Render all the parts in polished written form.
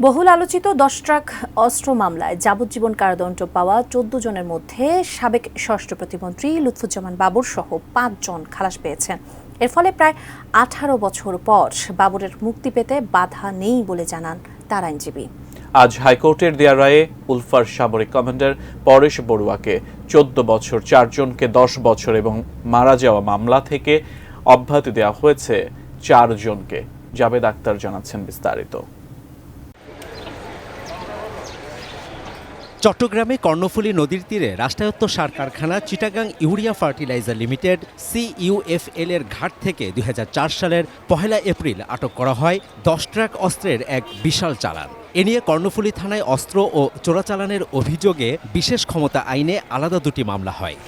বহুল আলোচিত 10 ট্রাক অস্ত্র মামলায় যাবজ্জীবন কারাদণ্ড পাওয়া 14 জনের মধ্যে সাবেক স্বরাষ্ট্র প্রতিমন্ত্রী লুৎফুজ্জামান বাবর সহ 5 জন খালাস পেয়েছেন। এর ফলে প্রায় 18 বছর পর বাবরের মুক্তি পেতে বাধা নেই বলে জানান তার আইনজীবী। আজ হাইকোর্টের দেয়া রায়ে উলফার সামরিক কমান্ডার পরেশ বড়ুয়াকে 14 বছর, 4 জনকে 10 বছর এবং মারা যাওয়া মামলা থেকে অব্যাহতি দেওয়া হয়েছে 4 জনকে। জাবেদ আক্তার জানাচ্ছেন বিস্তারিত। চট্টগ্রামে কর্ণফুলী নদীর তীরে রাষ্ট্রায়ত্ত সার কারখানা Chittagong urea fertiliser limited CUFL এর ঘাট থেকে 2004 সালের 1 এপ্রিল আটক করা হয় 10 ট্রাক অস্ত্রের এক বিশাল চালান। এ নিয়ে কর্ণফুলী থানায় অস্ত্র ও চোরাচালানের অভিযোগে বিশেষ ক্ষমতা আইনে আলাদা দুটি মামলা হয়।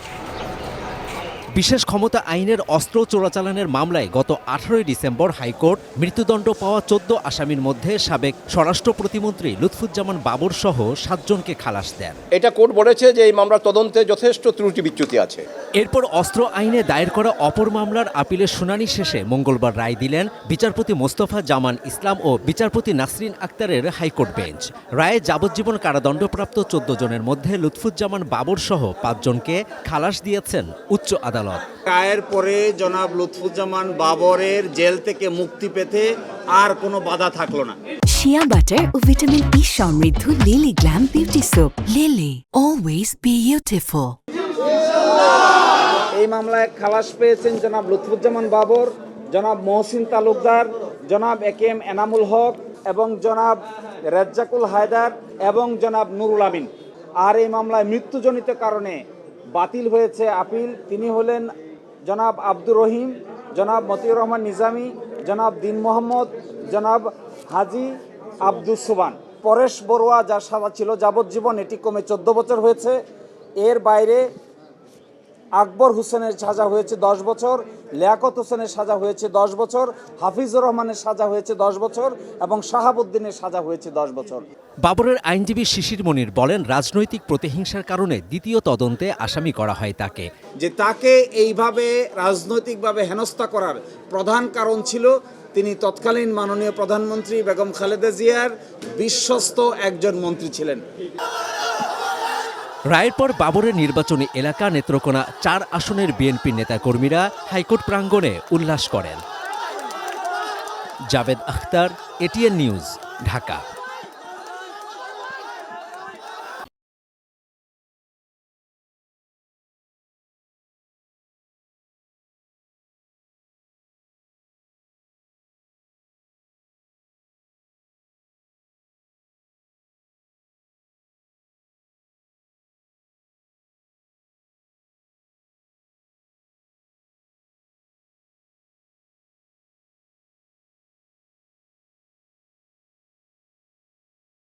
বিশেষ ক্ষমতা আইনের অস্ত্র চোরাচালানের মামলায় গত 18 ডিসেম্বর হাইকোর্ট মৃত্যুদণ্ড পাওয়া 14 আসামির মধ্যে সাবেক স্বরাষ্ট্র প্রতিমন্ত্রী লুৎফুজ্জামান বাবর সহ 7 জনকে খালাস দেন। এটা কোর্ট বলেছে যে এই মামলার তদন্তে যথেষ্ট ত্রুটি বিচ্যুতি আছে। এরপর অস্ত্র আইনে দায়ের করা অপর মামলার আপিলের শুনানি শেষে মঙ্গলবার রায় দিলেন বিচারপতি মোস্তফা জামান ইসলাম ও বিচারপতি নাসরিন আক্তারের হাইকোর্ট বেঞ্চ। রায়ে যাবজ্জীবন কারাদণ্ডপ্রাপ্ত 14 জনের মধ্যে লুৎফুজ্জামান বাবর সহ 5 জনকে খালাস দিয়েছেন উচ্চ আদালত। রায়ের পরে জনাব লুৎফুজ্জামান বাবরের জেল থেকে মুক্তি পেতে আর কোনো বাধা থাকলো না। শিয়া বাটার ও ভিটামিন ই সমৃদ্ধ lily glam beauty soap. Lily, always beautiful. এই মামলায় খালাস পেয়েছেন জনাব লুৎফুজ্জামান বাবর, জনাব মহসিন তালুকদার, জনাব AKM এনামুল হক এবং জনাব রেজ্জাকুল হায়দার এবং জনাব নুরুল আমিন। আর এই মামলায় মৃত্যুজনিত কারণে বাতিল হয়েছে আপিল। তিনি হলেন জনাব আব্দুর রহিম, জনাব মতিউর রহমান নিজামী, জনাব দিন মোহাম্মদ, জনাব হাজি আব্দুস সুবান। পরেশ বড়ুয়া যার সাজা ছিল যাবজ্জীবন, এটি কমে 14 বছর হয়েছে। এর বাইরে আকবর হোসেনের সাজা হয়েছে 10 বছর, লিয়াকত হোসেনের সাজা হয়েছে 10 বছর, হাফিজুর রহমানের সাজা হয়েছে 10 বছর এবং শাহাবুদ্দিনের সাজা হয়েছে 10 বছর। বাবরের আইনজীবী শিশির মনির বলেন, রাজনৈতিক প্রতিহিংসার কারণে দ্বিতীয় তদন্তে আসামি করা হয় তাকে। যে তাকে এইভাবে রাজনৈতিকভাবে হেনস্থা করার প্রধান কারণ ছিল তিনি তৎকালীন মাননীয় প্রধানমন্ত্রী বেগম খালেদা জিয়ার বিশ্বস্ত একজন মন্ত্রী ছিলেন। রায়ের পর বাবরের নির্বাচনী এলাকা নেত্রকোনা 4 আসনের বিএনপির নেতাকর্মীরা হাইকোর্ট প্রাঙ্গণে উল্লাস করেন। Javed Akhtar, ATN news, Dhaka.